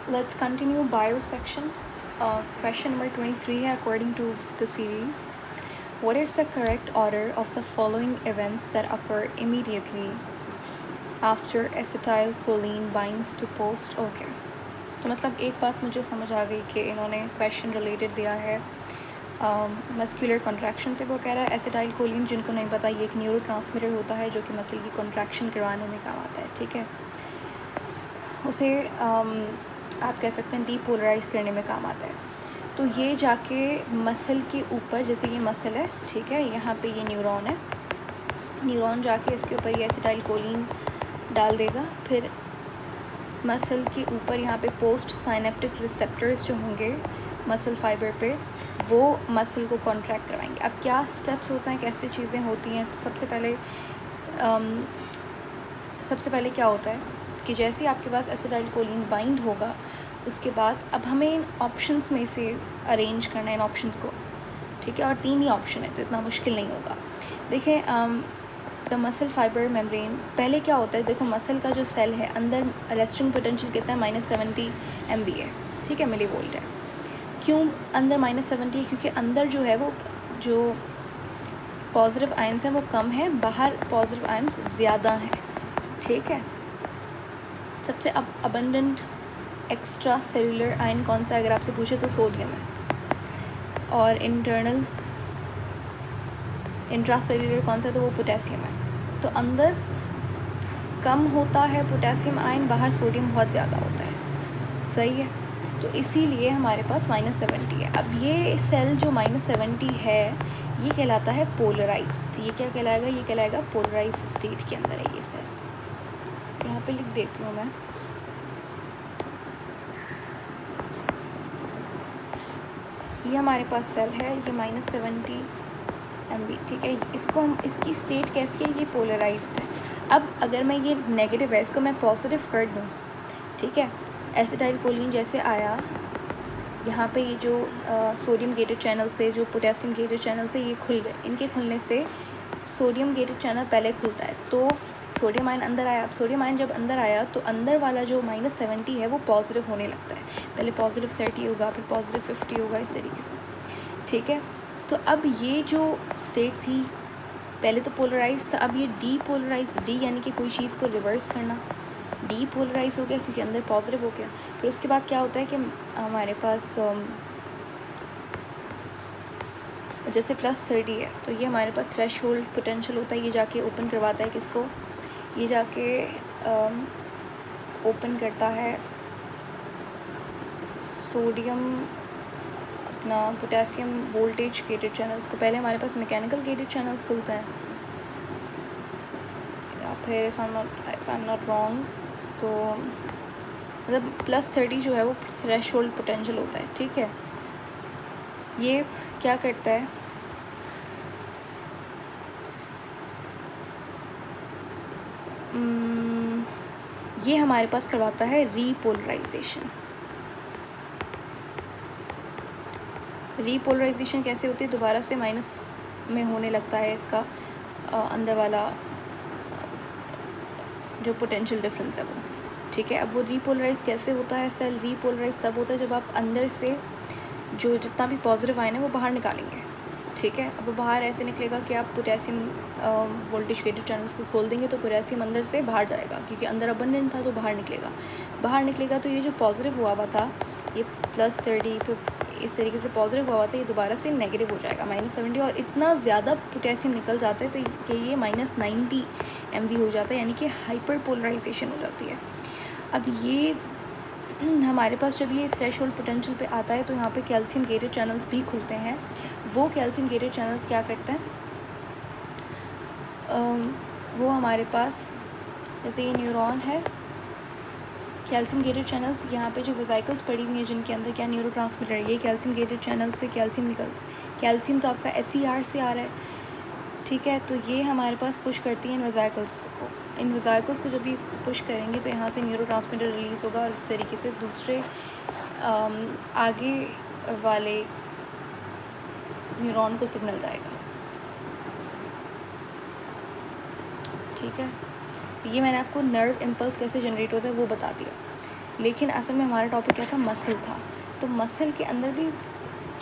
Let's continue bio section. Question number 23 है according to the series. What is the correct order of the following events that occur immediately after acetylcholine binds to post? Okay. तो मतलब एक बात मुझे समझ आ गई कि इन्होंने क्वेश्चन रिलेटेड दिया है मस्कुलर कॉन्ट्रैक्शन से। वो कह रहा है एसिटाइलकोलिन, जिनको नहीं पता, ये एक न्यूरोट्रांसमीटर होता है जो कि मसल की कॉन्ट्रैक्शन करवाने में काम आता है। ठीक है, उसे आप कह सकते हैं डीपोलराइज करने में काम आता है। तो ये जाके मसल के ऊपर, जैसे ये मसल है, ठीक है, यहाँ पे ये न्यूरॉन है, न्यूरॉन जाके इसके ऊपर ये एसिटाइलकोलिन डाल देगा। फिर मसल के ऊपर यहाँ पे पोस्ट साइनेप्टिक रिसेप्टर्स जो होंगे मसल फाइबर पे, वो मसल को कॉन्ट्रैक्ट करवाएंगे। अब क्या स्टेप्स होते हैं, कैसी चीज़ें होती हैं? सबसे पहले क्या होता है कि जैसे ही आपके पास एसिटाइलकोलिन बाइंड होगा, उसके बाद अब हमें इन ऑप्शंस में से अरेंज करना है इन ऑप्शंस को। ठीक है, और 3 ही ऑप्शन है तो इतना मुश्किल नहीं होगा। देखें, द मसल फाइबर मेम्ब्रेन, पहले क्या होता है, देखो मसल का जो सेल है अंदर रेस्टिंग पोटेंशियल कितना है, -70 MV है। ठीक है, मिली वोल्ट है। क्यों अंदर -70 है? क्योंकि अंदर जो है वो जो पॉजिटिव आयंस हैं वो कम है, बाहर पॉजिटिव आयंस ज़्यादा हैं। ठीक है, सबसे अबंडेंट एक्स्ट्रा सेलुलर आयन कौन सा है अगर आपसे पूछे तो सोडियम है। और इंट्रा सेलुलर कौन सा है तो वो पोटेशियम है। तो अंदर कम होता है पोटेशियम आयन, बाहर सोडियम बहुत ज़्यादा होता है। सही है, तो इसीलिए हमारे पास -70 है। अब ये सेल जो -70 है ये कहलाता है पोलराइज्ड। ये क्या कहलाएगा? ये कहलाएगा पोलराइज्ड स्टेट के अंदर है ये सेल। यहाँ पे लिख देती हूँ मैं। ये हमारे पास सेल है, ये -70 MV। ठीक है, इसको हम, इसकी स्टेट कैसी है? ये पोलराइज्ड है। अब अगर मैं ये नेगेटिव है, इसको मैं पॉजिटिव कर दूँ, ठीक है, एसिटाइलकोलिन जैसे आया यहाँ पे, ये जो सोडियम गेटेड चैनल से जो पोटेशियम गेटेड चैनल से ये खुल गए, इनके खुलने से सोडियम गेटेड चैनल पहले खुलता है तो सोडियम आयन अंदर आया। अब सोडियम आयन जब अंदर आया तो अंदर वाला जो -70 है वो पॉजिटिव होने लगता है। पहले +30 होगा, फिर +50 होगा, इस तरीके से। ठीक है, तो अब ये जो स्टेट थी पहले तो पोलराइज था, अब ये डीपोलराइज, डी यानी कि कोई चीज़ को रिवर्स करना, डीपोलराइज हो गया क्योंकि अंदर पॉजिटिव हो गया। फिर उसके बाद क्या होता है कि हमारे पास जैसे +30 है तो ये हमारे पास थ्रेश होल्ड पोटेंशियल होता है, ये जाके ओपन करवाता है किसको? ये जाके ओपन करता है सोडियम अपना पोटेशियम वोल्टेज गेटेड चैनल्स को। पहले हमारे पास मैकेनिकल गेटेड चैनल्स खुलते हैं, या फिर if I am not wrong तो मतलब +30 जो है वो थ्रेश होल्ड पोटेंशियल होता है। ठीक है, ये क्या करता है? ये हमारे पास करवाता है रीपोलराइजेशन। रीपोलराइजेशन कैसे होती है? दोबारा से माइनस में होने लगता है इसका अंदर वाला जो पोटेंशियल डिफरेंस है वो। ठीक है, अब वो रीपोलराइज कैसे होता है? सेल रीपोलराइज तब होता है जब आप अंदर से जो जितना भी पॉजिटिव आयन है वो बाहर निकालेंगे। ठीक है, अब वो बाहर ऐसे निकलेगा कि आप पोटेशियम वोल्टेज गेटेड चैनल्स को खोल देंगे तो पोटेशियम अंदर से बाहर जाएगा, क्योंकि अंदर अबंडेंट था तो बाहर निकलेगा। तो ये जो पॉजिटिव हुआ था ये +30 फिर इस तरीके से पॉजिटिव हुआ था, ये दोबारा से नेगेटिव हो जाएगा -70, और इतना ज़्यादा पोटेशियम निकल जाता है तो कि ये -90 MV हो जाता है, यानी कि हाइपर पोलराइजेशन हो जाती है। अब ये हमारे पास जब ये थ्रेशोल्ड पोटेंशियल पे आता है तो यहाँ पे कैल्शियम गेटेड चैनल्स भी खुलते हैं। वो कैल्शियम गेटेड चैनल्स क्या करते हैं? वो हमारे पास, जैसे ये न्यूरॉन है, कैल्शियम गेटेड चैनल्स, यहाँ पे जो वेसिकल्स पड़ी हुई हैं जिनके अंदर क्या न्यूरोट्रांसमीटर है, ये कैल्शियम गेटेड चैनल से कैल्शियम कैल्शियम तो आपका SCR से आ रहा है। ठीक है, तो ये हमारे पास पुश करती हैं इन वेसिकल्स को। इन वेसिकल्स को जब ये पुश करेंगे तो यहाँ से न्यूरोट्रांसमीटर रिलीज़ होगा और इस तरीके से दूसरे आगे वाले न्यूरॉन को सिग्नल जाएगा। ठीक है, ये मैंने आपको नर्व इम्पल्स कैसे जनरेट होता है वो बता दिया। लेकिन असल में हमारा टॉपिक क्या था, मसल था। तो मसल के अंदर भी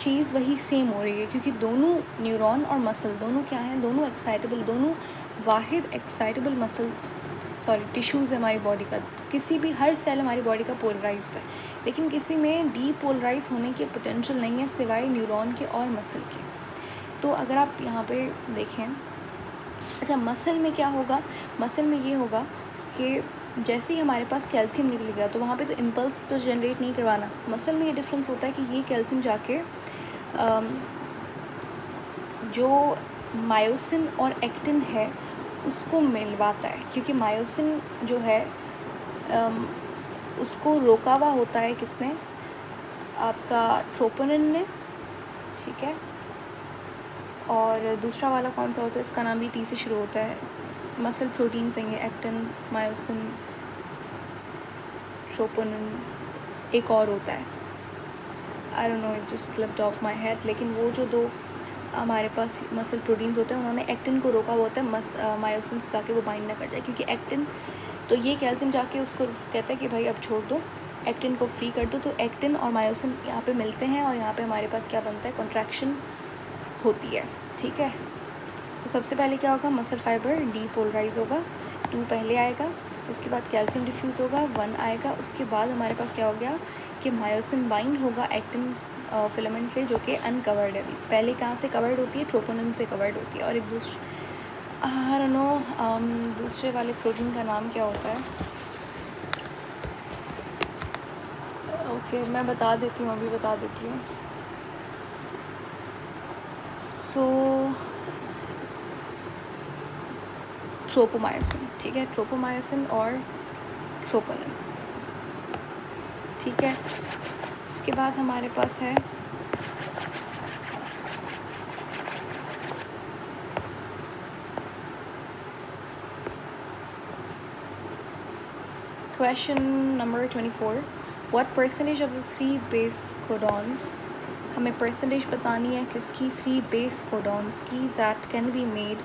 चीज़ वही सेम हो रही है, क्योंकि दोनों न्यूरॉन और मसल दोनों क्या हैं, दोनों एक्साइटेबल, दोनों वाहिद एक्साइटेबल मसल्स टिश्यूज़ है हमारी बॉडी का। किसी भी हर सेल हमारी बॉडी का पोलराइज्ड है, लेकिन किसी में डीपोलराइज होने की पोटेंशियल नहीं है सिवाय न्यूरॉन के और मसल के। तो अगर आप यहाँ पे देखें, अच्छा मसल में क्या होगा, मसल में ये होगा कि जैसे ही हमारे पास कैल्शियम निकलेगा तो वहाँ पे तो इम्पल्स तो जनरेट नहीं करवाना। मसल में ये डिफरेंस होता है कि ये कैल्शियम जाके जो मायोसिन और एक्टिन है उसको मिलवाता है, क्योंकि मायोसिन जो है उसको रोका हुआ होता है किसने, आपका ट्रोपोनिन ने, ठीक है। और दूसरा वाला कौन सा होता है, इसका नाम भी टी से शुरू होता है, मसल प्रोटीन से, एक्टिन, मायोसिन, ट्रोपोनिन, एक और होता है, I don't know, it just slipped of my head. लेकिन वो जो दो हमारे पास मसल प्रोटीन्स होते हैं उन्होंने एक्टिन को रोका हुआ होता है मायोसिन से, ताकि वो बाइंड ना कर जाए, क्योंकि एक्टिन, तो ये कैल्शियम जाके उसको कहता है कि भाई अब छोड़ दो, एक्टिन को फ्री कर दो। तो एक्टिन और मायोसिन यहाँ पे मिलते हैं और यहाँ पे हमारे पास क्या बनता है, कॉन्ट्रैक्शन होती है, ठीक है। तो सबसे पहले क्या होगा, मसल फाइबर डीपोलराइज होगा, 2 पहले आएगा, उसके बाद कैल्शियम डिफ्यूज़ होगा, 1 आएगा, उसके बाद हमारे पास क्या हो गया कि मायोसिन बाइंड होगा एक्टिन फिलामेंट से, जो कि अनकवर्ड है। पहले कहाँ से कवर्ड होती है, ट्रोपोनिन से कवर्ड होती है। और एक आई डोंट नो दूसरे वाले प्रोटीन का नाम क्या होता है, ओके मैं बता देती हूँ, अभी बता देती हूँ। सो ट्रोपोमायोसिन, ठीक है, ट्रोपोमायोसिन और ट्रोपोनिन, ठीक है। इसके बाद हमारे पास है question number 24, what percentage of the 3 base codons, हमें परसेंटेज बतानी है किसकी, 3 बेस कोडॉन्स की, that can be made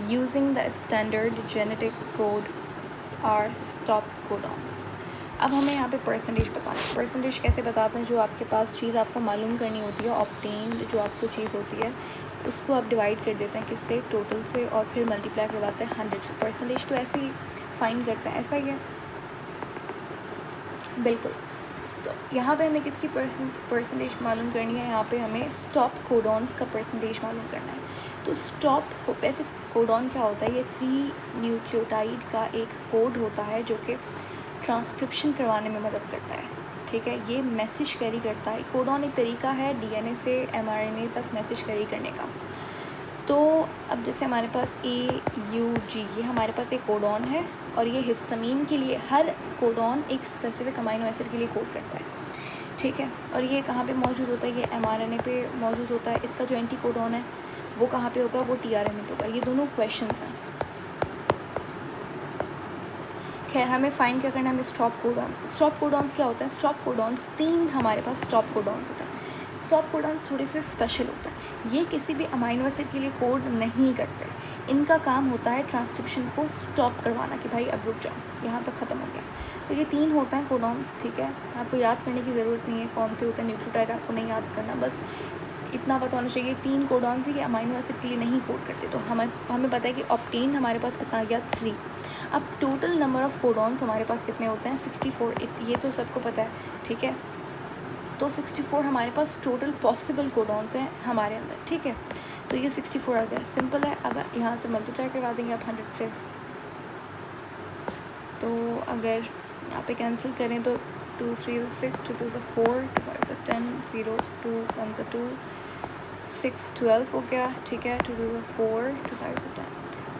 using the standard genetic code are stop codons. अब हमें यहाँ पे परसेंटेज बताना है। परसेंटेज कैसे बताते हैं, जो आपके पास चीज़ आपको मालूम करनी होती है, ऑब्टेन्ड जो आपको चीज़ होती है उसको आप डिवाइड कर देते हैं किससे, टोटल से, और फिर मल्टीप्लाई करवाते हैं 100 से। परसेंटेज तो ऐसे ही फाइंड करते हैं, ऐसा ही है बिल्कुल। तो यहाँ पे हमें किसकी परसेंटेज मालूम करनी है, यहाँ पे हमें स्टॉप कोडॉन्स का परसेंटेज मालूम करना है। तो स्टॉप को, वैसे कोडॉन क्या होता है, ये 3 न्यूक्लियोटाइड का एक कोड होता है जो कि ट्रांसक्रिप्शन करवाने में मदद करता है, ठीक है। ये मैसेज कैरी करता है। कोडॉन एक तरीका है डीएनए से एमआरएनए तक मैसेज कैरी करने का। तो अब जैसे हमारे पास AUG, ये हमारे पास एक कोडॉन है, और ये हिस्टामीन के लिए, हर कोडॉन एक स्पेसिफिक अमाइनो एसिड के लिए कोड करता है, ठीक है। और ये कहाँ पे मौजूद होता है, ये mRNA पे मौजूद होता है। इसका जो एंटी कोडॉन है वो कहाँ पे होगा, वो tRNA पे होगा। ये दोनों क्वेश्चंस हैं। खैर हमें फाइंड क्या करना है, हमें स्टॉप कोडॉन्स। स्टॉप कोडॉन्स क्या होता है, स्टॉप कोडॉन्स 3 हमारे पास स्टॉप कोडॉन्स होता है। स्टॉप कोडॉन्स थोड़े से स्पेशल होता है, ये किसी भी अमाइनो एसिड के लिए कोड नहीं करते। इनका काम होता है ट्रांसक्रिप्शन को स्टॉप करवाना, कि भाई अब रुक जाओ, यहाँ तक ख़त्म हो गया। तो ये 3 होते हैं कोडॉन्स, ठीक है। आपको याद करने की ज़रूरत नहीं है कौन से होते हैं, न्यूक्लियोटाइड आपको नहीं याद करना, बस इतना पता होना चाहिए 3 कोडॉन्स है कि अमाइनो एसिड के लिए नहीं कोड करते। तो हमें पता है कि ऑब्टेन हमारे पास कितना आ गया, 3। अब टोटल नंबर ऑफ़ कोडॉन्स हमारे पास कितने होते हैं, 64। ये तो सबको पता है, ठीक है। तो 64 हमारे पास टोटल पॉसिबल कोडॉन्स हैं हमारे अंदर, ठीक है। तो ये 64 आ गया, सिंपल है। अब यहाँ से मल्टीप्लाई करवा देंगे आप 100 से। तो अगर यहाँ पे कैंसिल करें तो 2 3 6, 2 2 4, 2 5 10, 0 2 1 2, 6 12 हो गया, ठीक है। 2 2 4, 2 5 10।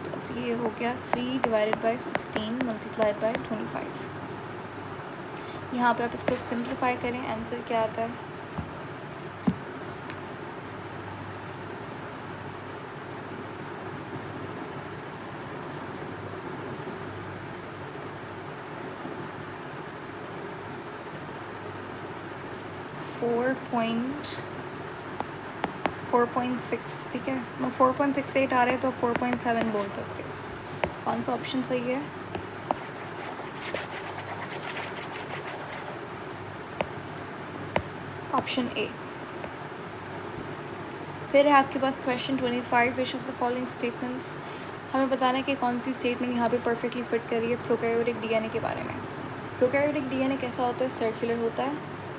तो अब ये हो गया 3 डिवाइडेड बाई 16 मल्टीप्लाइड बाई 25। यहाँ पे आप इसको सिंप्लीफाई करें, आंसर क्या आता है, फोर पॉइंट सिक्स, ठीक है। 4.68 आ रहे हैं तो आप 4.7 बोल सकते हो। कौन सा ऑप्शन सही है, ऑप्शन ए। फिर है आपके पास question 25, which of the following statements, हमें बताना है कि कौन सी स्टेटमेंट यहाँ पे परफेक्टली फिट कर रही है प्रोकैरियोटिक डीएनए के बारे में। प्रोकैरियोटिक डीएनए कैसा होता है, सर्कुलर होता है,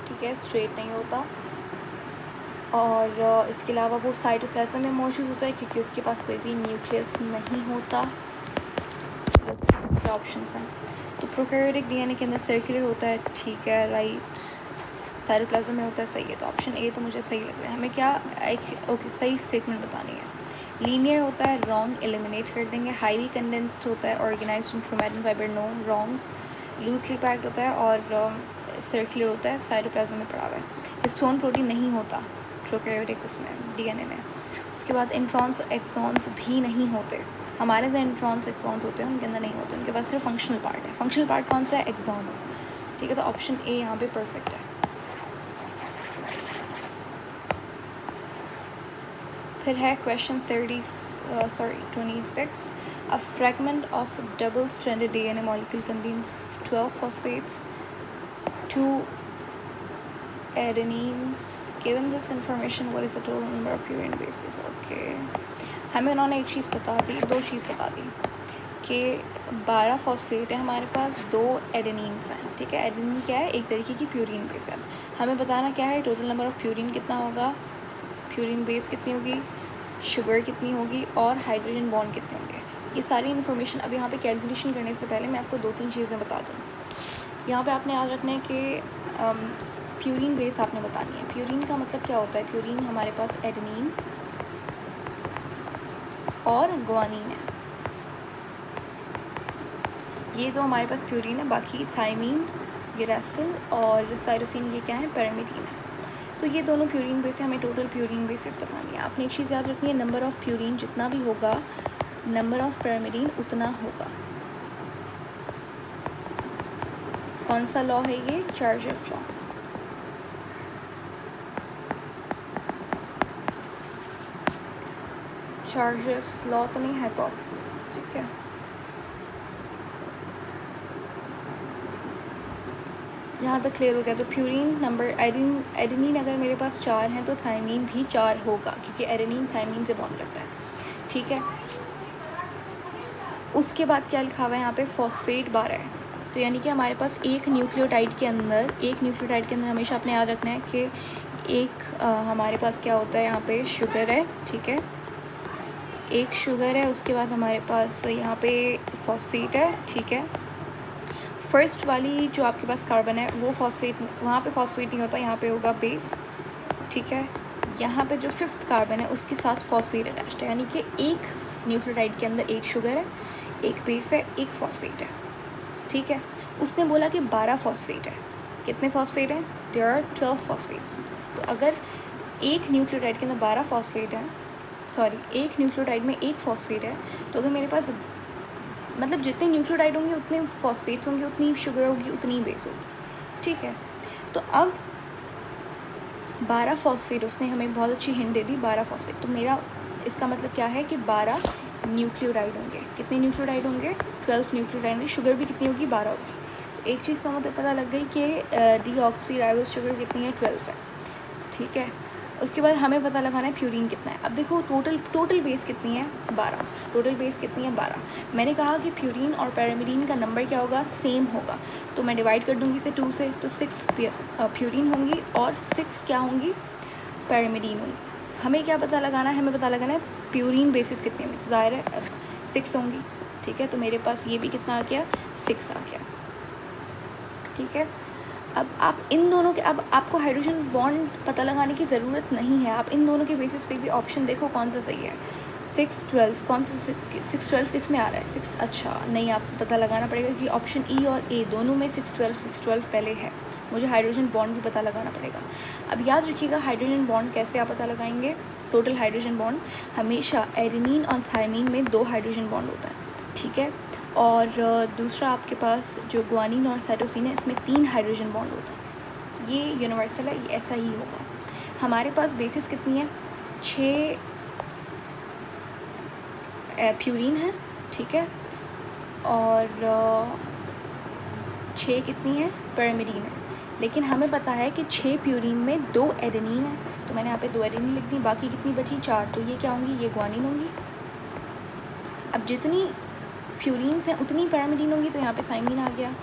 ठीक है, स्ट्रेट नहीं होता, और इसके अलावा वो साइटोप्लाज्म में मौजूद होता है क्योंकि उसके पास कोई भी न्यूक्लियस नहीं होता। ऑप्शन हैं, तो प्रोकैरियोटिक डीएनए के अंदर सर्कुलर होता है, ठीक है, राइट, साइटोप्लाज्म में होता है, सही है, तो ऑप्शन ए तो मुझे सही लग रहा है। हमें क्या ओके सही स्टेटमेंट बतानी है। लीनियर होता है, रॉन्ग, एलिमिनेट कर देंगे। हाईली कंडेंस्ड होता है, organised in chromatin fibre, no, wrong. Loosely packed होता है और सर्कुलर होता है, साइटोप्लाज्म में पड़ा हुआ है। हिस्टोन प्रोटीन नहीं होता प्रोकैरियोटिक उसमें डीएनए में। उसके बाद इंट्रॉन्स एक्सॉन्स भी नहीं होते, हमारे अंदर इंट्रॉन्स एक्सॉन्स होते हैं, उनके अंदर नहीं होते, उनके पास सिर्फ फंक्शनल पार्ट है। फंक्शनल पार्ट कौन सा है, एक्सॉन, ठीक है, तो ऑप्शन ए यहाँ पे परफेक्ट है। फिर है question 26, a fragment of double stranded DNA molecule contains 12 phosphates, 2 adenines. Given this information, what is the total number of purine bases? Okay. हमें उन्होंने एक चीज़ बता दी, दो चीज़ बता दी कि 12 फॉस्फेट है हमारे पास, 2 एडेनिन्स हैं, ठीक है। एडेनिन क्या है, एक तरीके की प्यूरिन बेस है। हमें बताना क्या है, टोटल नंबर ऑफ प्यूरिन कितना होगा, प्यूरिन बेस कितनी होगी, शुगर कितनी होगी, और हाइड्रोजन बॉन्ड कितने होंगे। ये सारी इन्फॉर्मेशन अब यहाँ पे कैलकुलेशन करने से पहले मैं आपको 2-3 चीज़ें बता दूँ। यहाँ पे आपने याद रखना है कि प्यूरिन बेस आपने बतानी है। प्यूरिन का मतलब क्या होता है, प्यूरिन हमारे पास एडेनिन और ग्वानिन है, ये तो हमारे पास प्यूरिन है। बाकी थायमीन, यूरेसिल और साइटोसिन ये क्या है, पैरामीडीन है। तो ये दोनों प्यूरिन बेस है, हमें टोटल प्यूरिन बेसिस बतानी है। आपने एक चीज़ याद रखनी है, नंबर ऑफ़ प्यूरिन जितना भी होगा, नंबर ऑफ़ पैरामीडीन उतना होगा। कौन सा लॉ है ये, चार्जेफ लॉ। चार्जेस लॉ तो नहीं, हाइपोथेसिस, ठीक है। यहाँ तक क्लियर हो गया। तो प्यूरिन नंबर, एडेनिन अगर मेरे पास 4 हैं तो थायमीन भी 4 होगा क्योंकि एडेनिन थायमीन से बॉन्ड करता है, ठीक है। उसके बाद क्या लिखा हुआ है यहाँ पे, फॉस्फेट 12 है, तो यानी कि हमारे पास एक न्यूक्लियोटाइड के अंदर हमेशा अपने याद रखना है कि एक हमारे पास क्या होता है, यहाँ पे शुगर है, ठीक है, एक शुगर है, उसके बाद हमारे पास यहाँ पे फॉस्फेट है, ठीक है। फर्स्ट वाली जो आपके पास कार्बन है वो फॉस्फेट, वहाँ पे फॉस्फेट नहीं होता, यहाँ पे होगा बेस, ठीक है। यहाँ पे जो 5th कार्बन है उसके साथ फॉस्फेट अटैच्ड है, यानी कि एक न्यूक्लियोटाइड के अंदर एक शुगर है, एक बेस है, एक फॉस्फेट है, ठीक है। उसने बोला कि 12 फॉस्फेट है, कितने फॉस्फेट हैं, देयर आर 12 फॉस्फेट्स। तो अगर एक न्यूक्लियोटाइड के अंदर 12 फॉस्फेट है, सॉरी एक न्यूक्लियोटाइड में एक फॉस्फेट है, तो अगर मेरे पास मतलब जितने न्यूक्लियोटाइड होंगे उतने फॉस्फेट्स होंगे, उतनी शुगर होगी, उतनी बेस होगी, ठीक है। तो अब 12 फॉस्फेट, उसने हमें बहुत अच्छी हिंट दे दी, 12 फॉस्फेट, तो मेरा इसका मतलब क्या है कि 12 न्यूक्लियोटाइड होंगे। कितने न्यूक्लियोटाइड होंगे, 12 न्यूक्लियोटाइड होंगे। शुगर भी कितनी होगी, 12 होगी। तो एक चीज़ तो मुझे पता लग गई कि डीऑक्सीराइबोस शुगर कितनी है, 12 है, ठीक है। उसके बाद हमें पता लगाना है प्यूरिन कितना है। अब देखो टोटल बेस कितनी है, 12, टोटल बेस कितनी है, 12। मैंने कहा कि प्यूरिन और पैरामीडीन का नंबर क्या होगा, सेम होगा, तो मैं डिवाइड कर दूँगी इसे 2 से, तो 6 प्यूरिन होंगी और 6 क्या होंगी, पैरामीडीन होंगी। हमें क्या पता लगाना है, हमें पता लगाना है प्यूरिन बेसिस कितनी होंगी, ज़ाहिर है 6 होंगी, ठीक है। तो मेरे पास ये भी कितना आ गया, 6 आ गया, ठीक है। अब आप इन दोनों के, अब आपको हाइड्रोजन बॉन्ड पता लगाने की ज़रूरत नहीं है, आप इन दोनों के बेसिस पे भी ऑप्शन देखो कौन सा सही है। 6-12 कौन सा, 6-12 किस में आ रहा है, 6, अच्छा नहीं, आपको पता लगाना पड़ेगा कि ऑप्शन ई और ए दोनों में 6-12 पहले है, मुझे हाइड्रोजन बॉन्ड भी पता लगाना पड़ेगा। अब याद रखिएगा हाइड्रोजन बॉन्ड कैसे आप पता लगाएंगे, टोटल हाइड्रोजन बॉन्ड हमेशा एडेनिन और थायमीन में 2 हाइड्रोजन बॉन्ड होता है, ठीक है। और दूसरा आपके पास जो ग्वानिन और साइटोसिन है, इसमें 3 हाइड्रोजन बॉन्ड होता है, ये यूनिवर्सल है, ये ऐसा ही होगा। हमारे पास बेसिस कितनी है, 6 प्यूरिन है, ठीक है, और 6 कितनी है, पैरामीडीन है। लेकिन हमें पता है कि 6 प्यूरीन में 2 एडेनिन है, तो मैंने यहाँ पे 2 एडेनिन लिख दी, बाकी कितनी बची 4, तो ये क्या होंगी, ये ग्वानिन होंगी। अब जितनी प्यूरीन्स हैं उतनी पैरामिडीन होंगी, तो यहाँ पे थाइमिन आ गया,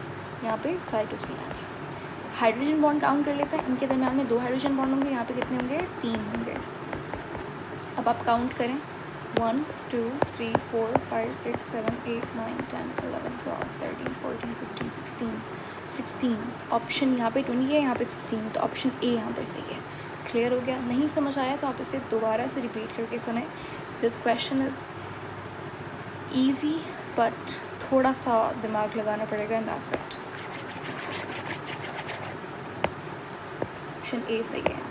यहाँ पे साइटोसिन आ गया। हाइड्रोजन बॉन्ड काउंट कर लेते हैं, इनके दरम्यान में 2 हाइड्रोजन बॉन्ड होंगे, यहाँ पे कितने होंगे, 3 होंगे। अब आप काउंट करें, 1 2 3 4 5 6 7 8 9 10 11 12 13 14 15 16 ऑप्शन यहाँ पे 20 है, यहाँ पे 16, तो ऑप्शन ए यहाँ पर सही है। क्लियर हो गया? नहीं समझ आया तो आप इसे दोबारा से रिपीट करके सुने। This question is easy but थोड़ा सा दिमाग लगाना पड़ेगा, and that's it. Option A सही है।